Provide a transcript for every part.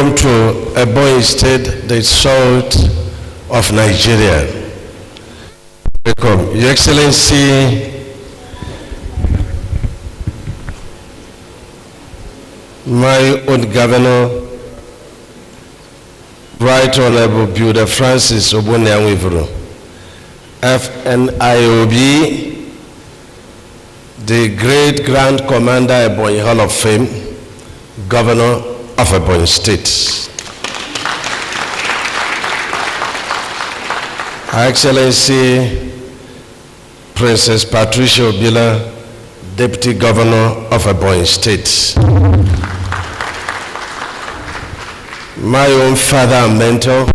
Welcome to Ebonyi State, the salt of Nigeria. Welcome. Your Excellency, my own Governor, Right Honorable Builder Francis Obonyanwivuru, FNIOB, the Great Grand Commander Ebonyi Hall of Fame, Governor of Ebonyi State. Her Excellency, Princess Patricia Obila, Deputy Governor of Ebonyi State. My own father and mentor,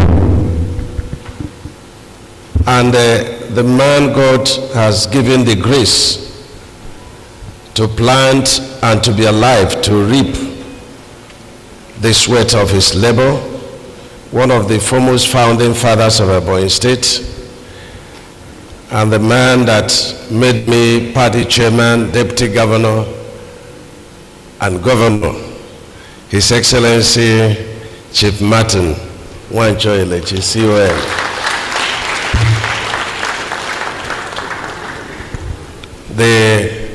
and the man God has given the grace to plant and to be alive to reap the sweat of his labor, one of the foremost founding fathers of Ebonyi State, and the man that made me party chairman, deputy governor, and governor, His Excellency Chief Martin Wancho Elechi, CON. The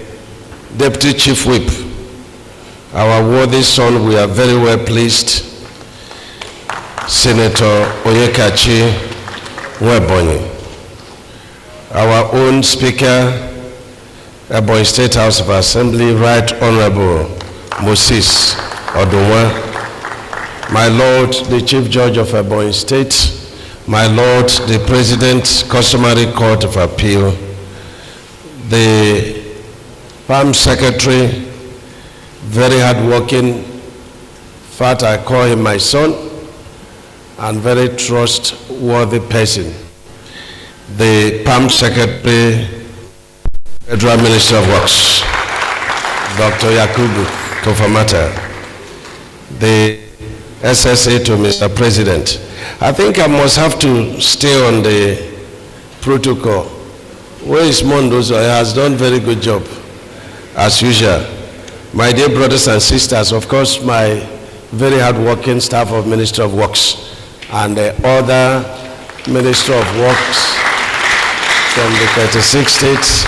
Deputy Chief Whip, our worthy son, we are very well pleased, Senator Oyekachi Ebonyi. Our own Speaker, Ebonyi State House of Assembly, Right Honorable Moses Odunwa. My Lord, the Chief Judge of Ebonyi State, my Lord, the President, Customary Court of Appeal, the Farm Secretary, very hardworking. In fact, I call him my son, and very trustworthy person. The Farm Secretary, Federal Minister of Works, Dr. Yakubu Tofamata. The SSA to Mr. President. I think I must have to stay on the protocol. Where is Mondozo? He has done very good job, as usual. My dear brothers and sisters, of course, my very hard-working staff of Ministry of Works and the other Ministry of Works from the 36 states,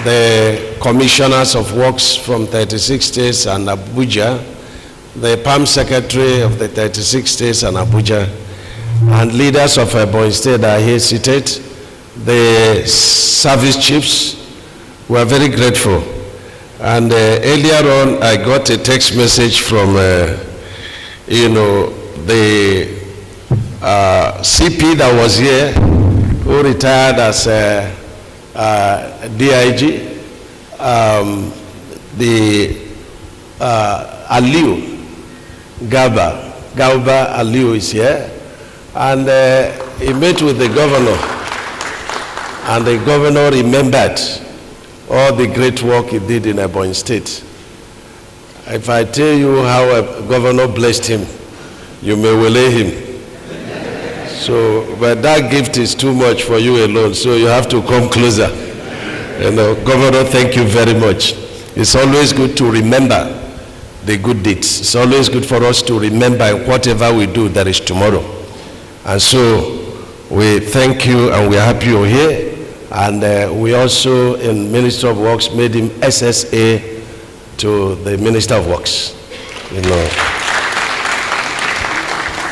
the Commissioners of Works from 36 states and Abuja, the PAM Secretary of the 36 states and Abuja, and leaders of Ebonyi State are here seated, the service chiefs. We are very grateful. And earlier on, I got a text message from, the CP that was here, who retired as DIG, Aliu Galba Aliu is here, and he met with the governor, and the governor remembered all the great work he did in Ebonyi State. If I tell you how a governor blessed him, you may relay him. So, but that gift is too much for you alone, so you have to come closer. Governor, thank you very much. It's always good to remember the good deeds. It's always good for us to remember whatever we do, there is tomorrow. And so we thank you, and we are happy you're here. And we also, in Ministry of Works, made him SSA to the Minister of Works.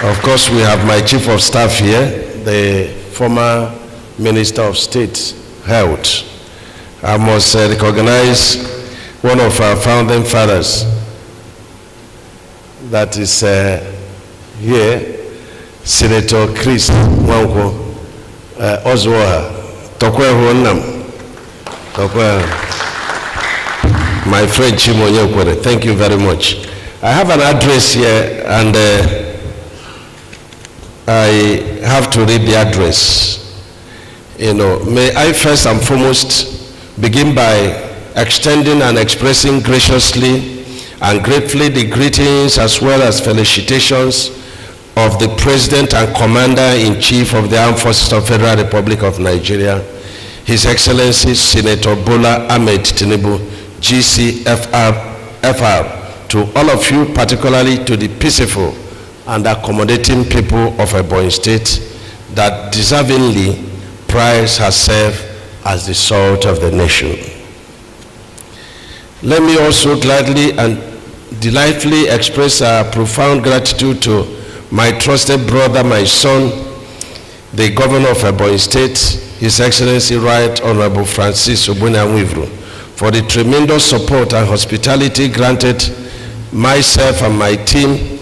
Of course, we have my Chief of Staff here, the former Minister of State, Health. I must recognize one of our founding fathers that is here, Senator Chris Wanko Oswaha. My friend Chimonye Kwere, thank you very much. I have an address here, and I have to read the address. May I first and foremost begin by extending and expressing graciously and gratefully the greetings as well as felicitations of the President and Commander-in-Chief of the Armed Forces of the Federal Republic of Nigeria, His Excellency Senator Bola Ahmed Tinubu, GCFR, to all of you, particularly to the peaceful and accommodating people of Ebonyi State that deservingly prize herself as the salt of the nation. Let me also gladly and delightfully express our profound gratitude to my trusted brother, my son, the governor of Ebonyi State, His Excellency Right Honorable Francis Nweze, for the tremendous support and hospitality granted myself and my team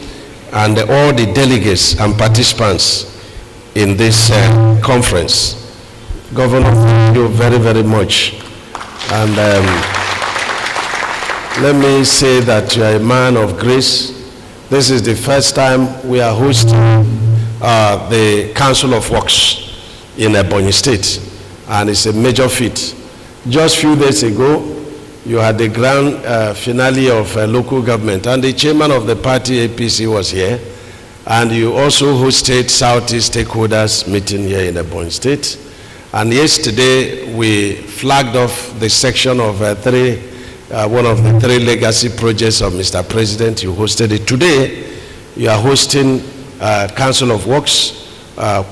and all the delegates and participants in this conference. Governor, thank you very, very much. And let me say that you are a man of grace. This is the first time we are hosting the Council of Works in Ebonyi State, and it's a major feat. Just a few days ago, you had the grand finale of local government, and the chairman of the party, APC, was here, and you also hosted Southeast stakeholders meeting here in Ebonyi State. And yesterday, we flagged off the section of one of the 3 legacy projects of Mr. President. You hosted it. Today, you are hosting Council of Works,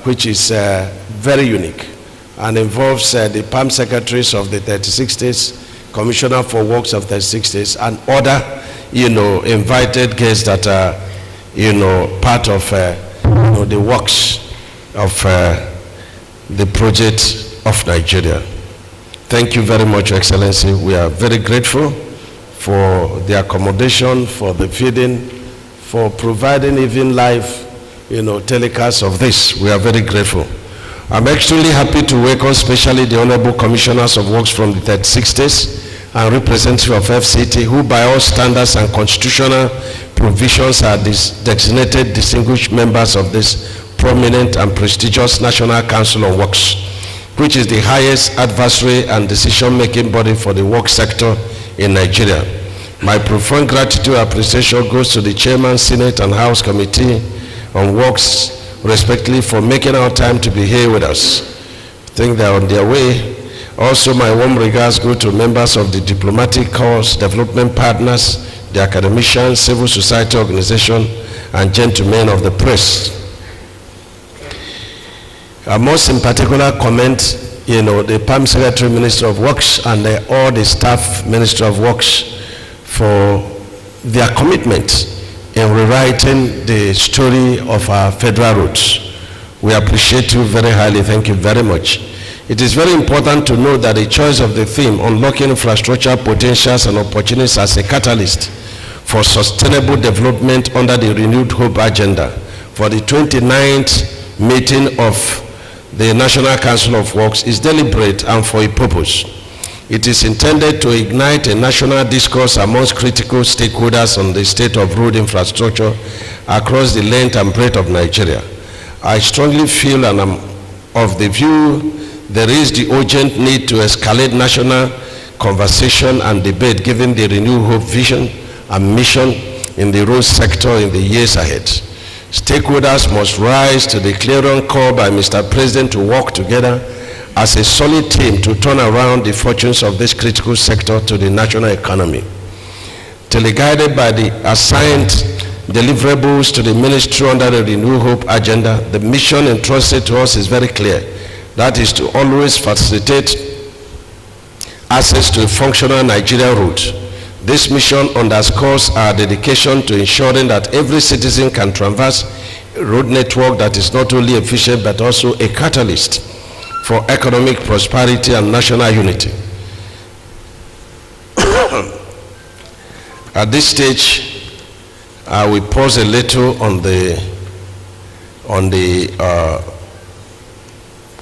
which is very unique and involves the PAM secretaries of the 36 states, Commissioner for Works of 36 states, and other, invited guests that are, part of, the works of the project of Nigeria. Thank you very much, Your Excellency. We are very grateful for the accommodation, for the feeding, for providing even live, telecasts of this. We are very grateful. I'm extremely happy to welcome especially the Honorable Commissioners of Works from the 36 states and representatives of FCT, who by all standards and constitutional provisions are designated distinguished members of this prominent and prestigious National Council on Works, which is the highest advisory and decision-making body for the work sector in Nigeria. My profound gratitude and appreciation goes to the Chairman, Senate, and House Committee on Works, respectively, for making our time to be here with us. I think they are on their way. Also, my warm regards go to members of the diplomatic corps, development partners, the academicians, civil society organization, and gentlemen of the press. I must in particular commend, the PAM Secretary, Minister of Works, and all the staff, Minister of Works, for their commitment in rewriting the story of our federal roads. We appreciate you very highly. Thank you very much. It is very important to note that the choice of the theme, unlocking infrastructure potentials and opportunities as a catalyst for sustainable development under the Renewed Hope Agenda for the 29th meeting of the National Council of Works, is deliberate and for a purpose. It is intended to ignite a national discourse amongst critical stakeholders on the state of road infrastructure across the length and breadth of Nigeria. I strongly feel and am of the view there is the urgent need to escalate national conversation and debate given the renewed hope, vision, and mission in the road sector in the years ahead. Stakeholders must rise to the clarion call by Mr. President to work together as a solid team to turn around the fortunes of this critical sector to the national economy. Teleguided by the assigned deliverables to the ministry under the Renew Hope agenda, the mission entrusted to us is very clear. That is to always facilitate access to a functional Nigeria route. This mission underscores our dedication to ensuring that every citizen can traverse a road network that is not only efficient but also a catalyst for economic prosperity and national unity. At this stage, I will pause a little on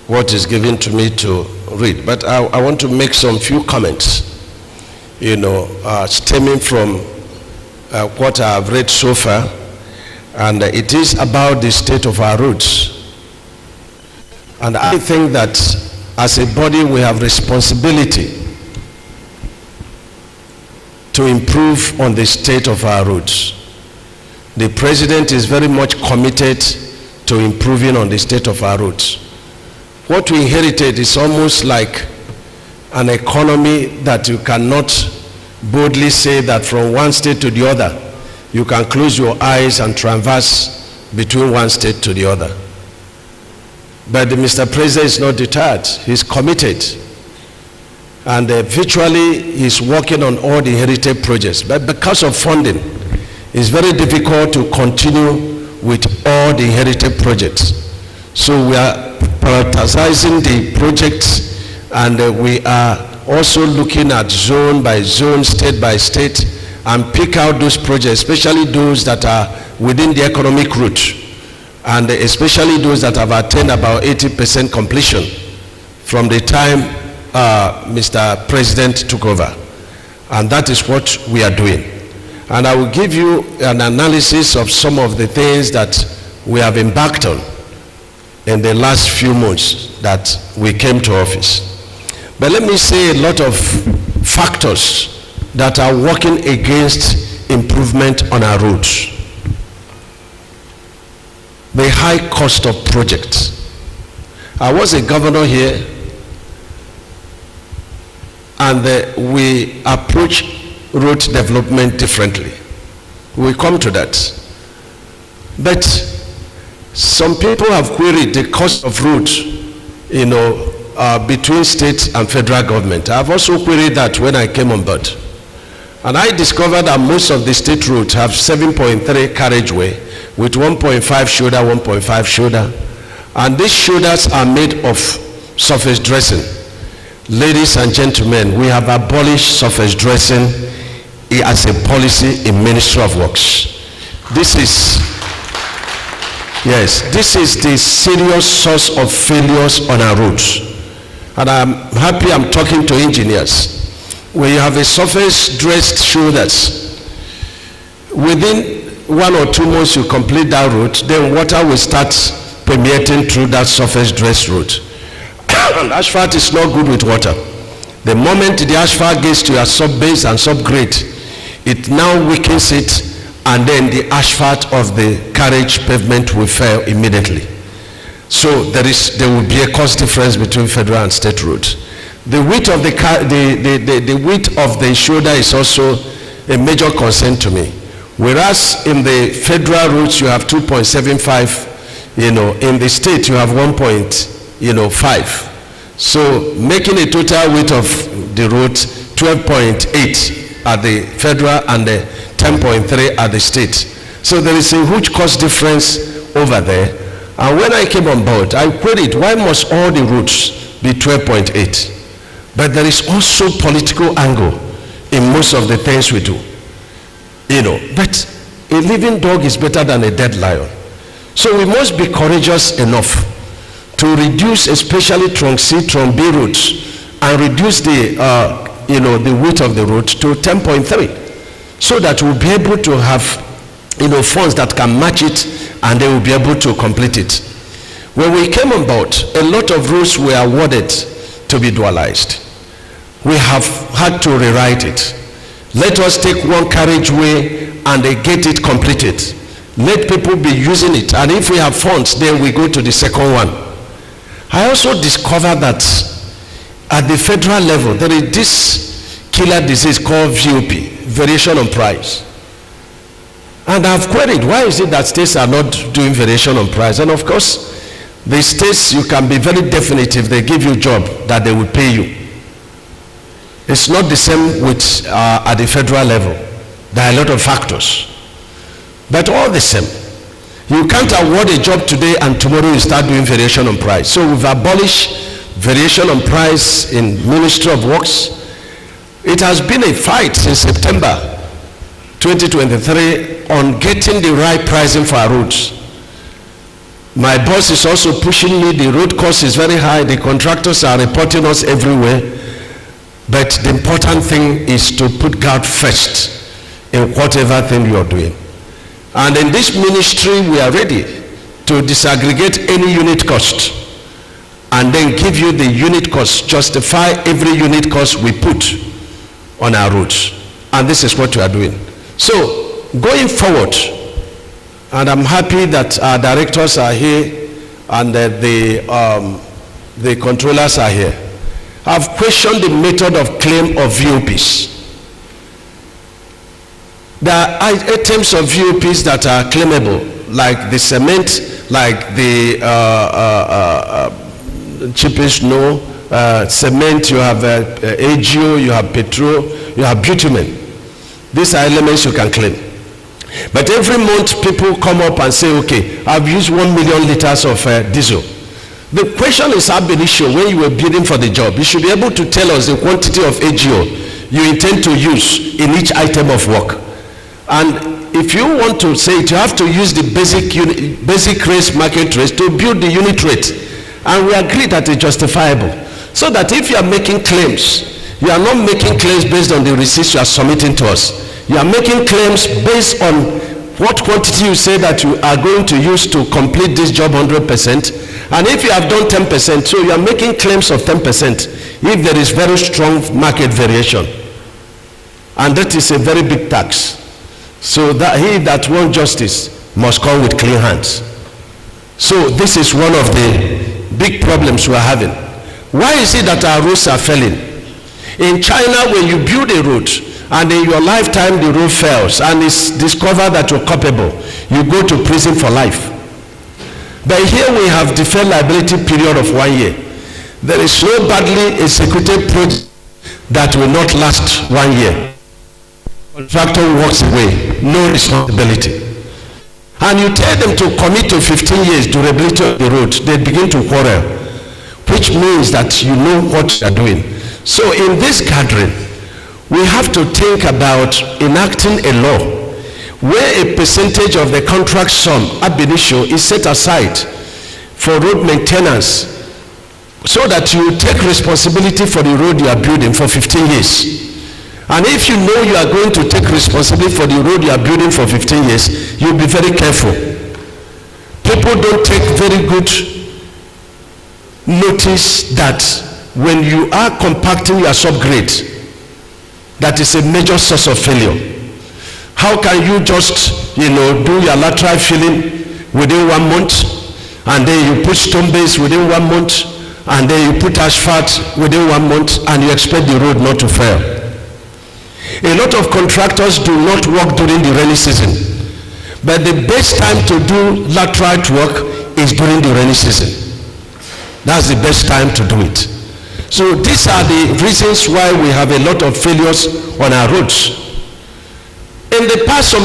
what is given to me to read, but I want to make some few comments, stemming from what I have read so far, and it is about the state of our roads. And I think that as a body we have responsibility to improve on the state of our roads. The President is very much committed to improving on the state of our roads. What we inherited is almost like an economy that you cannot boldly say that from one state to the other, you can close your eyes and traverse between one state to the other. But Mr. President is not deterred. He's committed. And virtually he's working on all the heritage projects. But because of funding, it's very difficult to continue with all the heritage projects. So we are prioritizing the projects, and we are also looking at zone by zone, state by state, and pick out those projects, especially those that are within the economic route, and especially those that have attained about 80% completion from the time Mr. President took over. And that is what we are doing. And I will give you an analysis of some of the things that we have embarked on in the last few months that we came to office. But let me say a lot of factors that are working against improvement on our roads. The high cost of projects. I was a governor here, and we approach road development differently. We come to that. But some people have queried the cost of roads, between state and federal government. I've also queried that when I came on board. And I discovered that most of the state roads have 7.3 carriageway with 1.5 shoulder, 1.5 shoulder. And these shoulders are made of surface dressing. Ladies and gentlemen, we have abolished surface dressing as a policy in Ministry of Works. This is the serious source of failures on our roads. And I'm happy I'm talking to engineers. When you have a surface dressed shoulders, within 1 or 2 months you complete that road, then water will start permeating through that surface dressed road. And asphalt is not good with water. The moment the asphalt gets to your sub-base and subgrade, it now weakens it, and then the asphalt of the carriage pavement will fail immediately. So there will be a cost difference between federal and state roads. The width of the width of the shoulder is also a major concern to me. Whereas in the federal roads you have 2.75, in the state you have 1.5. So making a total width of the road 12.8 at the federal and 10.3 at the state. So there is a huge cost difference over there. And when I came on board, I queried, why must all the routes be 12.8? But there is also political angle in most of the things we do. But a living dog is better than a dead lion. So we must be courageous enough to reduce, especially trunk C, trunk B routes, and reduce the width of the road to 10.3, so that we'll be able to have funds that can match it, and they will be able to complete it. When we came on board, a lot of routes were awarded to be dualized. We have had to rewrite it. Let us take one carriageway and get it completed. Let people be using it, and if we have funds, then we go to the second one. I also discovered that at the federal level, there is this killer disease called VOP, variation on price. And I've queried, why is it that states are not doing variation on price? And of course, the states, you can be very definitive, they give you a job that they will pay you. It's not the same with at the federal level. There are a lot of factors. But all the same, you can't award a job today and tomorrow you start doing variation on price. So we've abolished variation on price in Ministry of Works. It has been a fight since September 2023 on getting the right pricing for our roads. My boss is also pushing me. The road cost is very high. The contractors are reporting us everywhere. But the important thing is to put God first in whatever thing you are doing. And in this ministry, we are ready to disaggregate any unit cost and then give you the unit cost, justify every unit cost we put on our roads. And this is what we are doing. So, going forward, and I'm happy that our directors are here and the controllers are here. I've questioned the method of claim of VOPs. There are items of VOPs that are claimable, like the cement, like the cheapest cement, you have AGO, you have petrol, you have bitumen. These are elements you can claim. But every month people come up and say, okay, I've used 1 million liters of diesel. The question is ab initio, when you were bidding for the job, you should be able to tell us the quantity of AGO you intend to use in each item of work. And if you want to say it, you have to use the basic rates, market rates to build the unit rate. And we agree that it's justifiable. So that if you are making claims, you are not making claims based on the receipts you are submitting to us. You are making claims based on what quantity you say that you are going to use to complete this job 100%. And if you have done 10%, so you are making claims of 10% if there is very strong market variation. And that is a very big tax. So that he that wants justice must come with clean hands. So this is one of the big problems we are having. Why is it that our roads are failing? In China, when you build a road and in your lifetime the road fails and it's discovered that you're culpable, you go to prison for life. But here we have deferred liability period of 1 year. There is no badly executed project that will not last 1 year. Contractor walks away, no responsibility. And you tell them to commit to 15 years durability of the road, they begin to quarrel, which means that you know what you are doing. So in this gathering, we have to think about enacting a law where a percentage of the contract sum ab initio is set aside for road maintenance, so that you take responsibility for the road you are building for 15 years. And if you know you are going to take responsibility for the road you are building for 15 years, you'll be very careful. People don't take very good notice that when you are compacting your subgrade, that is a major source of failure. How can you just, do your lateral filling within 1 month, and then you put stone base within 1 month, and then you put asphalt within 1 month, and you expect the road not to fail? A lot of contractors do not work during the rainy season, but the best time to do lateral work is during the rainy season. That's the best time to do it. So these are the reasons why we have a lot of failures on our roads. In the past, some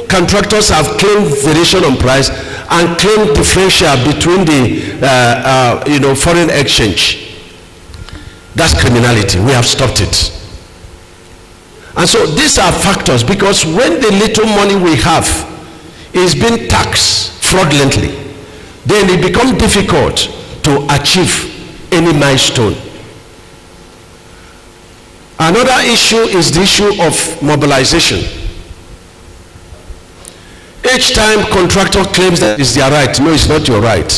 contractors have claimed variation on price and claimed differential between the foreign exchange. That's criminality. We have stopped it. And so these are factors, because when the little money we have is being taxed fraudulently, then it becomes difficult to achieve any milestone. Another issue is the issue of mobilization. Each time contractor claims that it's their right, no, it's not your right.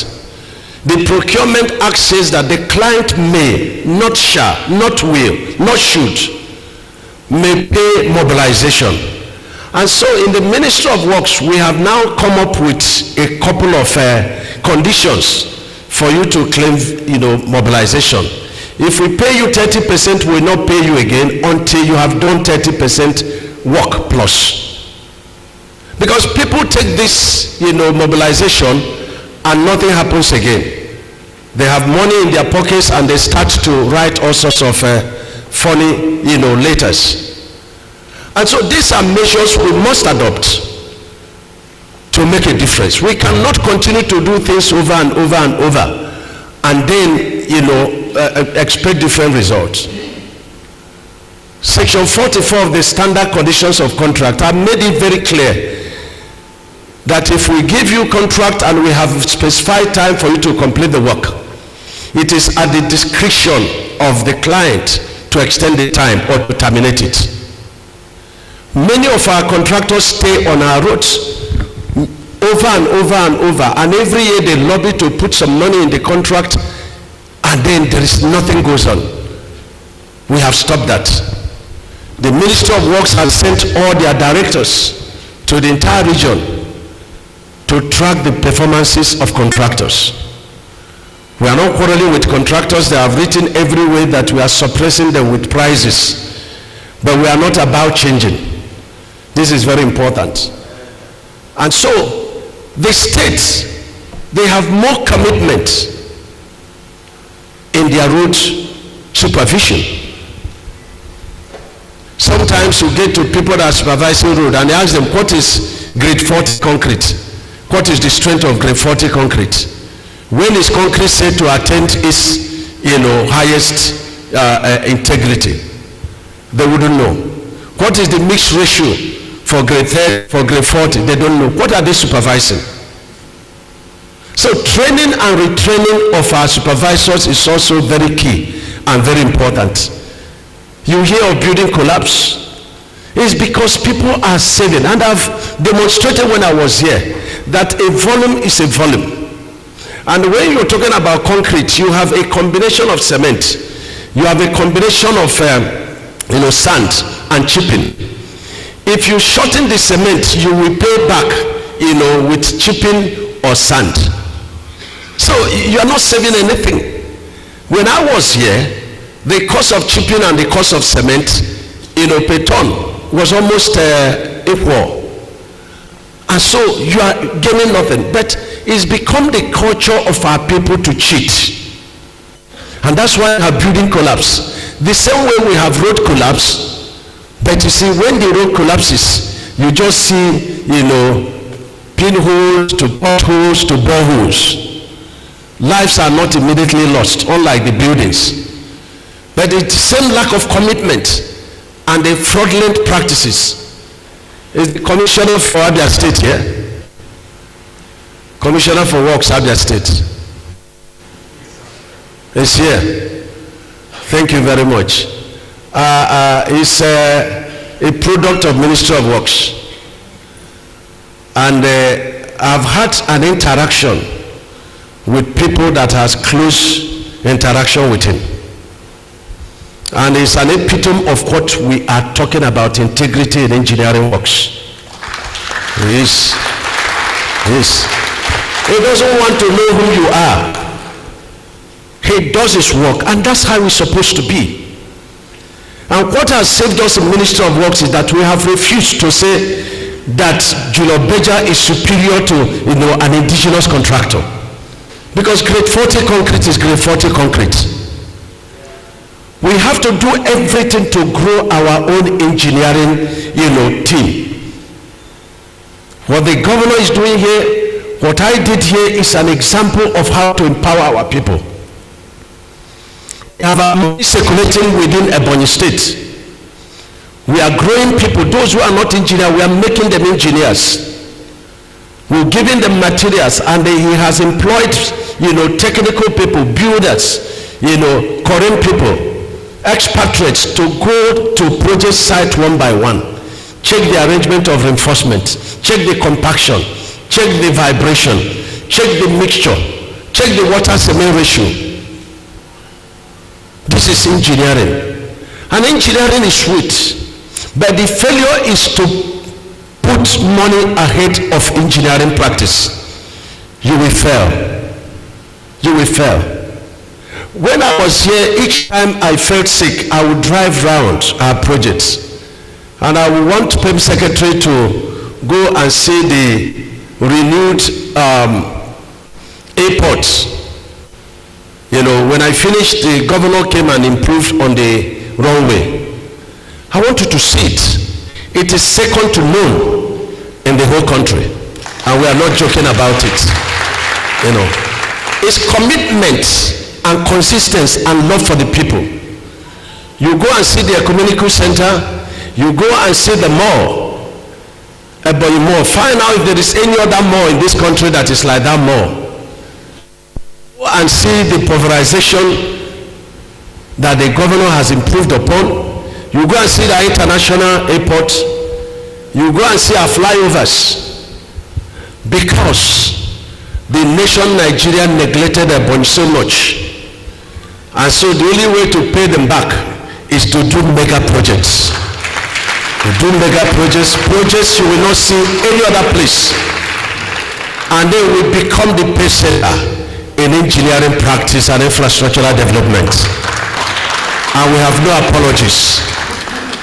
The Procurement Act says that the client may, not shall, not will, not should, may pay mobilization. And so in the Ministry of Works, we have now come up with a couple of conditions for you to claim, mobilization. If we pay you 30%, we will not pay you again until you have done 30% work plus. Because people take this, mobilization, and nothing happens again. They have money in their pockets and they start to write all sorts of funny, letters. And so these are measures we must adopt to make a difference. We cannot continue to do things over and over and over and then, expect different results. Section 44 of the Standard Conditions of Contract have made it very clear that if we give you contract and we have specified time for you to complete the work, it is at the discretion of the client to extend the time or to terminate it. Many of our contractors stay on our roads over and over and over, and every year they lobby to put some money in the contract, and then there is nothing goes on. We have stopped that. The Ministry of Works has sent all their directors to the entire region to track the performances of contractors. We are not quarreling with contractors. They have written everywhere that we are suppressing them with prices, but we are not about changing. This is very important. And so The states, they have more commitment in their road supervision. Sometimes you get to people that are supervising road and they ask them, what is grade 40 concrete? What is the strength of grade 40 concrete? When is concrete said to attain its, highest integrity? They wouldn't know. What is the mix ratio for grade 30, for grade 40? They don't know. What are they supervising? So training and retraining of our supervisors is also very key and very important. You hear of building collapse. It's because people are saving. And I've demonstrated when I was here that a volume is a volume. And when you're talking about concrete, you have a combination of cement. You have a combination of sand and chipping. If you shorten the cement, you will pay back with chipping or sand. So you are not saving anything. When I was here, the cost of chipping and the cost of cement per ton was almost equal. And so you are gaining nothing. But it's become the culture of our people to cheat. And that's why we have building collapse. The same way we have road collapse. But you see, when the road collapses, you just see, pinholes to potholes to boreholes. Lives are not immediately lost, unlike the buildings. But the same lack of commitment and the fraudulent practices. Is the Commissioner for Abia State here? Commissioner for Works, Abia State. Is here. Thank you very much. He's a product of Ministry of Works. And I've had an interaction with people that has close interaction with him. And it's an epitome of what we are talking about, integrity in engineering works. Yes. He doesn't want to know who you are. He does his work, and that's how we're supposed to be. And what has saved us in Ministry of Works is that we have refused to say that Julio Beja is superior to an indigenous contractor. Because grade 40 concrete is grade 40 concrete. We have to do everything to grow our own engineering, team. What the governor is doing here, what I did here is an example of how to empower our people. We have our money circulating within Ebonyi State. We are growing people. Those who are not engineers, we are making them engineers. We're giving them materials, and he has employed, technical people, builders, current people, expatriates to go to project site one by one, check the arrangement of reinforcement, check the compaction, check the vibration, check the mixture, check the water cement ratio. This is engineering. And engineering is sweet, but the failure is to put money ahead of engineering practice. You will fail. You will fail. When I was here, each time I felt sick, I would drive around our projects, and I would want PEM secretary to go and see the renewed airports. When I finished, the governor came and improved on the runway. I want you to see it. It is second to none in the whole country, and we are not joking about it. It's commitment and consistency and love for the people. You go and see the ecumenical center, you go and see the mall, Ebonyi mall. Find out if there is any other mall in this country that is like that mall. Go and see the pulverization that the governor has improved upon. You go and see the international airport. You go and see our flyovers. Because the nation Nigeria neglected Ebonyi so much. And so the only way to pay them back is to do mega projects. To do mega projects you will not see any other place. And they will become the pace setter in engineering practice and infrastructural development. And we have no apologies.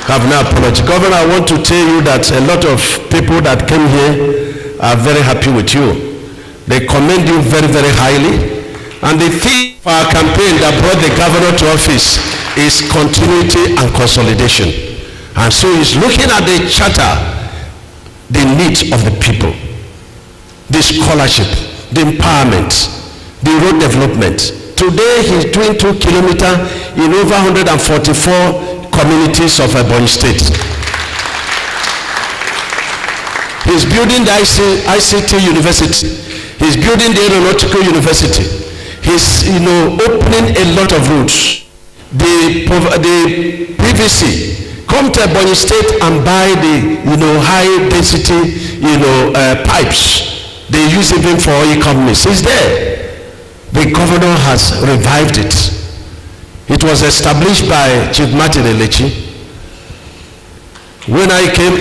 Governor, I want to tell you that a lot of people that came here are very happy with you. They commend you very, very highly. And the theme for our campaign that brought the governor to office is continuity and consolidation. And so he's looking at the charter, the needs of the people, the scholarship, the empowerment, the road development. Today he's doing 2 kilometers in over 144 communities of Ebonyi State. He's building the ICT university. He's building the aeronautical university. He's opening a lot of roads. The PVC, come to Ebonyi State and buy the high density pipes. They use even for oil companies. It's there. The governor has revived it. It was established by Chief Martin Elechi. When I came,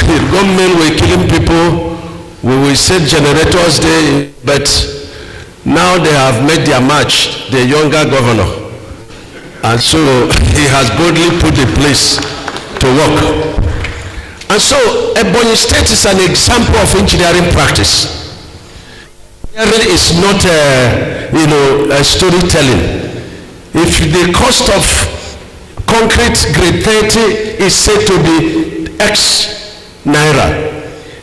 the government were killing people. We will set generators there, but now they have made their march, the younger governor. And so he has boldly put a place to work. And so Ebonyi State is an example of engineering practice. Engineering is not a storytelling. If the cost of concrete grade 30 is said to be X naira,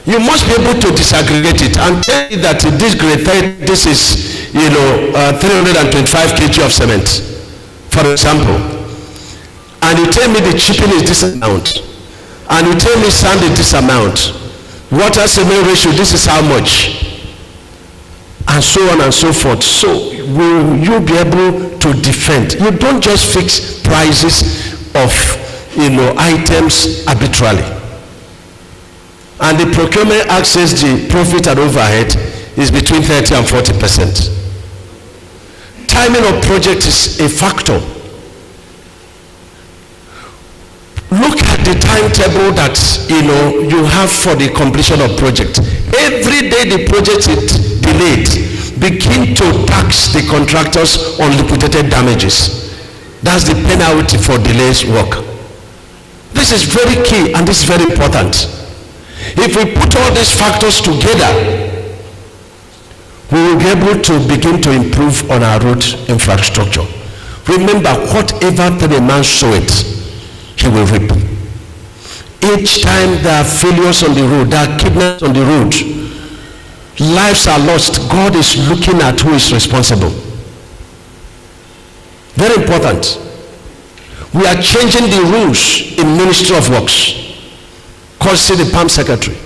you must be able to disaggregate it and tell me that this grade 30, this is 325 kg of cement, for example. And you tell me the chipping is this amount. And you tell me sand is this amount. Water cement ratio, this is how much. And so on and so forth. So will you be able to defend? You don't just fix prices of items arbitrarily. And the procurement act says the profit and overhead is between 30 and 40%. Timing of project is a factor. Look at the timetable that you have for the completion of project. Every day the project is delayed, begin to tax the contractors on liquidated damages. That's the penalty for delays work. This is very key and this is very important. If we put all these factors together, we will be able to begin to improve on our road infrastructure. Remember, whatever the man soweth, he will reap. Each time there are failures on the road, there are kidnaps on the road, lives are lost, God is looking at who is responsible. Very important. We are changing the rules in Ministry of Works. See the PAM secretary.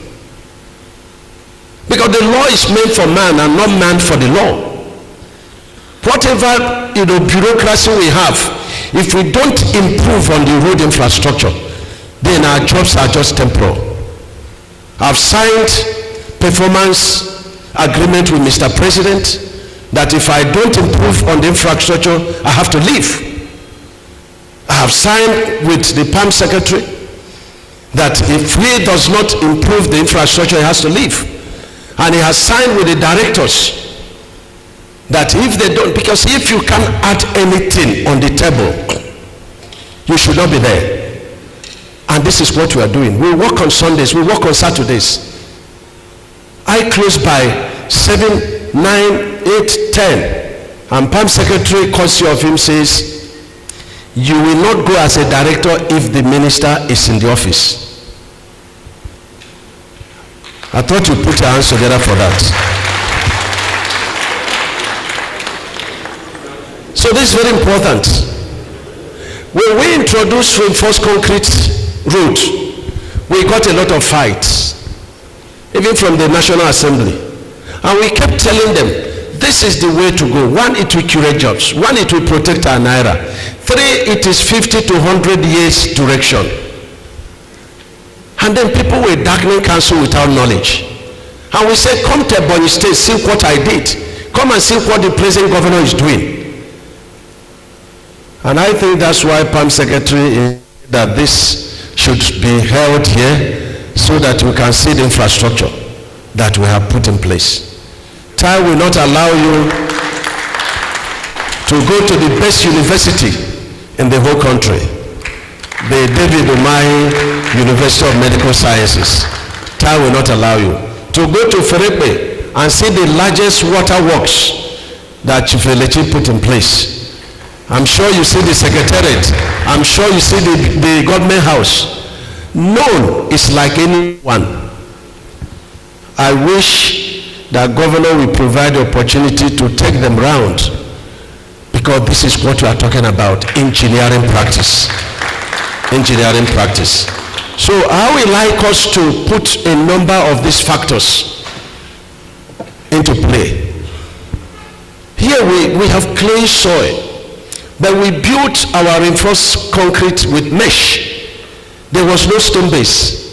Because the law is meant for man and not man for the law. Whatever bureaucracy we have, if we don't improve on the road infrastructure, then our jobs are just temporal. I've signed performance agreement with Mr. President that if I don't improve on the infrastructure, I have to leave. I have signed with the PAM secretary that if he does not improve the infrastructure, he has to leave. And he has signed with the directors that if they don't, because if you can't add anything on the table, you should not be there. And this is what we are doing. We work on Sundays, we work on Saturdays. I close by 7, 9, 8, 10. And PAM secretary calls you of him, says, you will not go as a director if the minister is in the office. I thought you put your hands together for that. So this is very important. When we introduced reinforced concrete road, we got a lot of fights, even from the National Assembly. And we kept telling them, this is the way to go. 1, it will curate jobs. 1, it will protect our naira. 3, it is 50 to 100 years direction. And then people were darkening council without knowledge. And we said, come to Ebonyi State, see what I did. Come and see what the present governor is doing. And I think that's why PAM secretary that this should be held here so that we can see the infrastructure that we have put in place. Time will not allow you to go to the best university in the whole country, the David Umahi University of Medical Sciences. time will not allow you. To go to Ferepe and see the largest water works that Chief Elechi put in place. I'm sure you see the secretariat. I'm sure you see the government house. None is like anyone. I wish that governor will provide the opportunity to take them round, because this is what we are talking about, engineering practice. Engineering practice. So I would like us to put a number of these factors into play. Here we have clay soil, but we built our reinforced concrete with mesh. There was no stone base.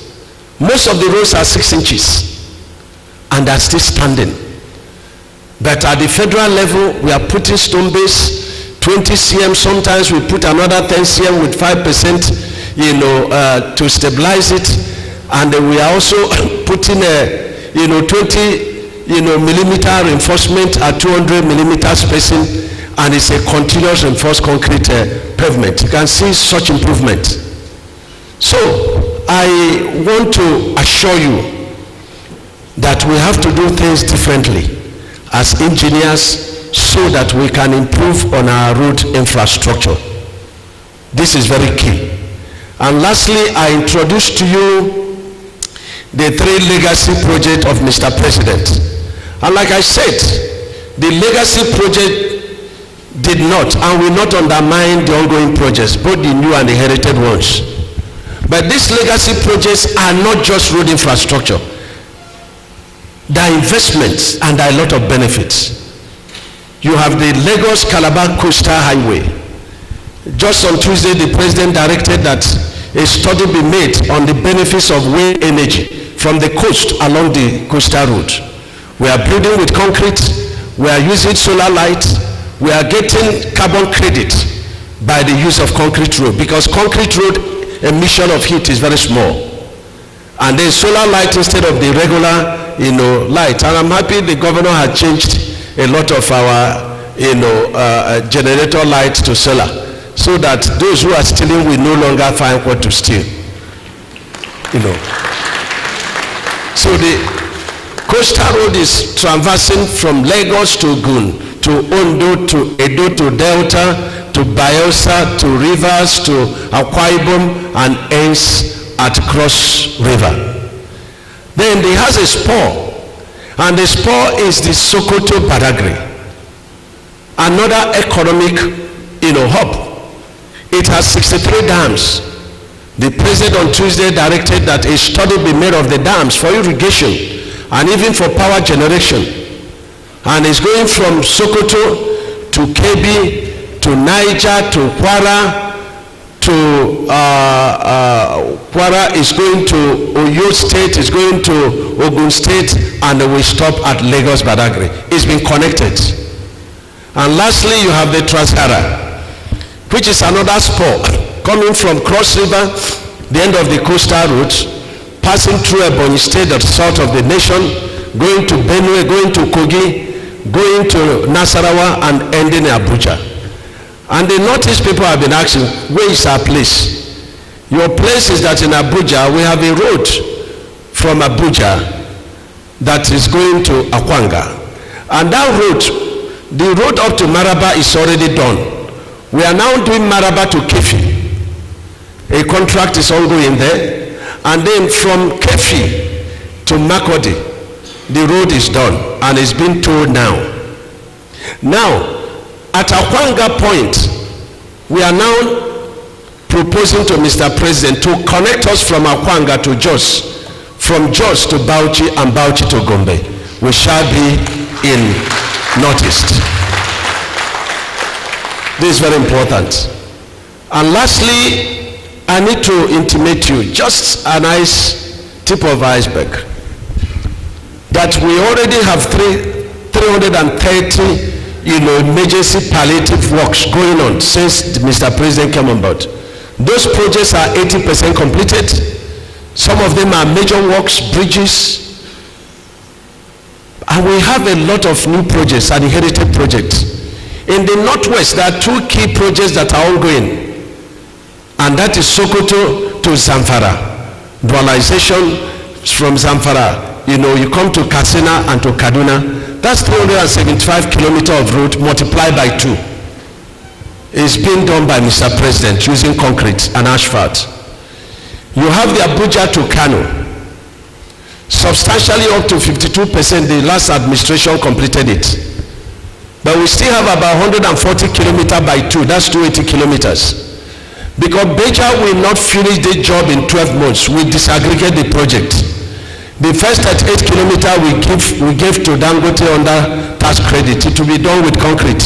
Most of the roads are 6 inches and are still standing. But at the federal level, we are putting stone base, 20 cm, sometimes we put another 10 cm with 5%, to stabilize it. And we are also putting 20 millimeter reinforcement at 200 millimeter spacing, and it's a continuous reinforced concrete pavement. You can see such improvement. So I want to assure you that we have to do things differently as engineers so that we can improve on our road infrastructure. This is very key. And lastly, I introduce to you the 3 legacy projects of Mr. President. And like I said, the legacy project did not and will not undermine the ongoing projects, both the new and the heritage ones. But these legacy projects are not just road infrastructure. There are investments and there are a lot of benefits. You have the Lagos-Calabar Coastal Highway. Just on Tuesday, the president directed that a study be made on the benefits of wind energy from the coast along the coastal road. We are building with concrete, we are using solar light, we are getting carbon credit by the use of concrete road, because concrete road emission of heat is very small. And then solar light instead of the regular light. And I'm happy the governor had changed a lot of our generator light to solar, so that those who are stealing will no longer find what to steal. So the coastal road is traversing from Lagos to Ogun, to Ondo, to Edo, to Delta, to Bayelsa, to Rivers, to Akwa Ibom, and ends at Cross River. Then it has a spur, and the spur is the Sokoto-Badagry, another economic hub. It has 63 dams. The president on Tuesday directed that a study be made of the dams for irrigation and even for power generation. And it's going from Sokoto to Kebbi to Niger to Kwara to Kwara is going to Oyo State, is going to Ogun State, and we stop at Lagos Badagry. It's been connected. And lastly, you have the Trans-Hara, which is another spur coming from Cross River, the end of the coastal route, passing through Ebonyi State, the south of the nation, going to Benue, going to Kogi, going to Nasarawa, and ending in Abuja. And the Northeast people have been asking, where is our place? Your place is that in Abuja, we have a road from Abuja that is going to Akwanga. And that road, the road up to Maraba is already done. We are now doing Maraba to Kefi. A contract is ongoing there. And then from Kefi to Makodi, the road is done and it's been towed now. Now, at Akwanga point, we are now proposing to Mr. President to connect us from Akwanga to Jos, from Jos to Bauchi, and Bauchi to Gombe. We shall be in Northeast. This is very important. And lastly, I need to intimate you, just a nice tip of iceberg, that we already have 330 emergency palliative works going on since Mr. President came on board. Those projects are 80% completed. Some of them are major works, bridges, and we have a lot of new projects and inherited projects. In the Northwest, there are 2 key projects that are ongoing, and that is Sokoto to Zamfara, dualization from Zamfara, you come to Katsina and to Kaduna, that's 375 kilometers of road multiplied by 2. It's being done by Mr. President using concrete and asphalt. You have the Abuja to Kano, substantially up to 52%. The last administration completed it, but we still have about 140 kilometers by 2. That's 280 kilometers. Because Beja will not finish the job in 12 months, we disaggregate the project. The first 38 kilometers we gave to Dangote under tax credit. It will be done with concrete.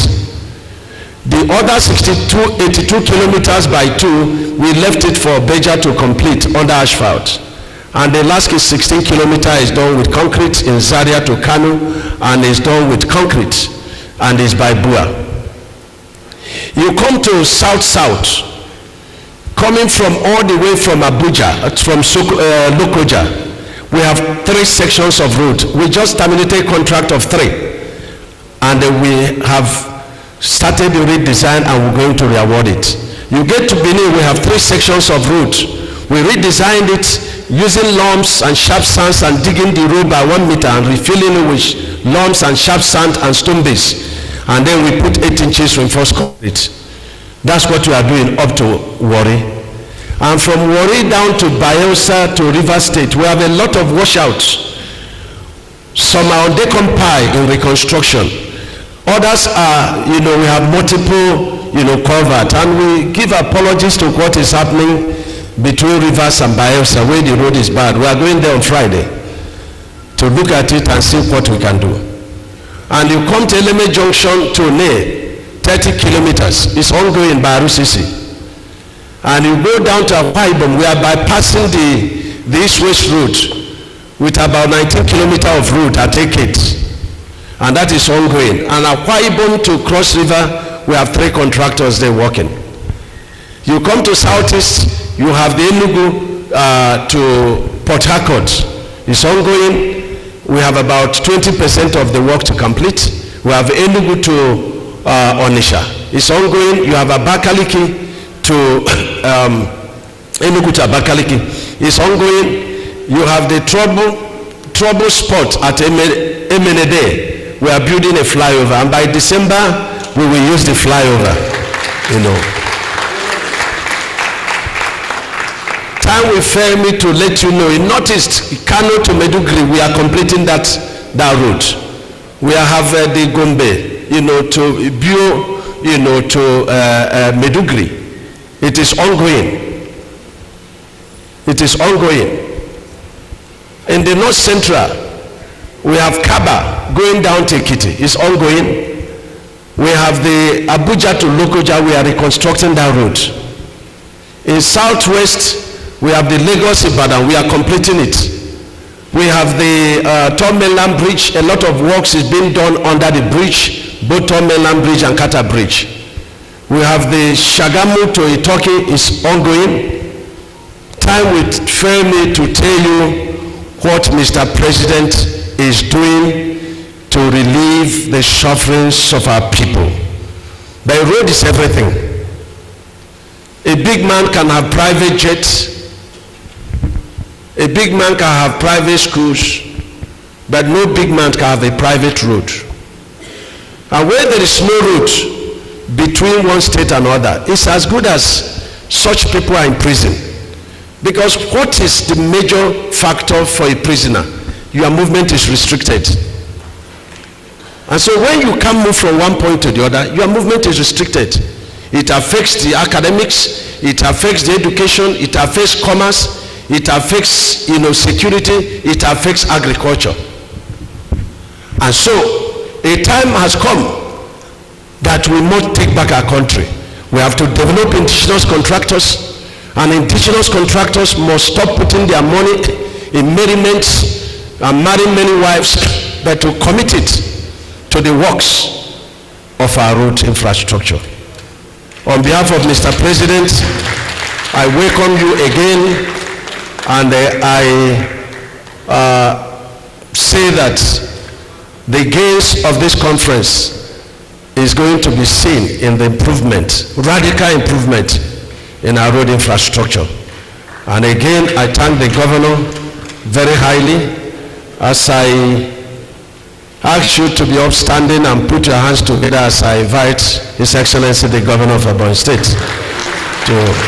The other 82 kilometers by 2, we left it for Beja to complete under asphalt. And the last 16 kilometers is done with concrete in Zaria to Kano, and is done with concrete, and is by Bua. You come to south, coming from all the way from Abuja, from Lokoja, we have 3 sections of road. We just terminated contract of 3, and we have started the redesign, and we're going to reward it. You get to Benin, we have 3 sections of road. We redesigned it using lumps and sharp sands and digging the road by 1 meter and refilling it with lumps and sharp sand and stone base. And then we put 8 inches reinforced concrete. That's what we are doing up to Warri. And from Warri down to Bayelsa to River State, we have a lot of washouts. Some are on decompile in reconstruction. Others are, we have multiple, culvert, and we give apologies to what is happening between Rivers and Bayelsa, where the road is bad. We are going there on Friday to look at it and see what we can do. And you come to Eleme Junction to Ne, 30 kilometers. It's ongoing by RCC. And you go down to Akwa, we are bypassing the east-west route with about 19 kilometers of route at Ekit. And that is ongoing. And Akwa Ibom to Cross River, we have 3 contractors there working. You come to southeast, you have the Enugu to Port Harcourt. It's ongoing. We have about 20% of the work to complete. We have Enugu to Onisha. It's ongoing. You have Abakaliki to Enugu to Abakaliki. It's ongoing. You have the trouble spot at Emenede. We are building a flyover, and by December we will use the flyover. Time will fail me to let you know. In Northeast, Kano to Medugri, we are completing that route. We have the Gombe, to Bio, to Medugri. It is ongoing. It is ongoing. In the North Central, we have Kaba going down to Ekiti. It's ongoing. We have the Abuja to Lokoja. We are reconstructing that road. In Southwest, we have the Lagos Ibadan. We are completing it. We have the Third Mainland Bridge. A lot of works is being done under the bridge, both Third Mainland Bridge and Kata Bridge. We have the Shagamu to Itoki is ongoing. Time will fail me to tell you what Mr. President is doing to relieve the sufferings of our people. The road is everything. A big man can have private jets. A big man can have private schools, but no big man can have a private road. And where there is no road between one state and another, it's as good as such people are in prison. Because what is the major factor for a prisoner? Your movement is restricted. And so when you can't move from one point to the other, your movement is restricted. It affects the academics, it affects the education, it affects commerce, it affects security, it affects agriculture. And so a time has come that we must take back our country. We have to develop indigenous contractors, and indigenous contractors must stop putting their money in merriments and marrying many wives, but to commit it to the works of our road infrastructure. On behalf of Mr. President, I welcome you again, and I say that the gains of this conference is going to be seen in the improvement, radical improvement in our road infrastructure. And again, I thank the governor, very highly as I ask you to be upstanding and put your hands together as I invite His Excellency the Governor of Ebonyi State to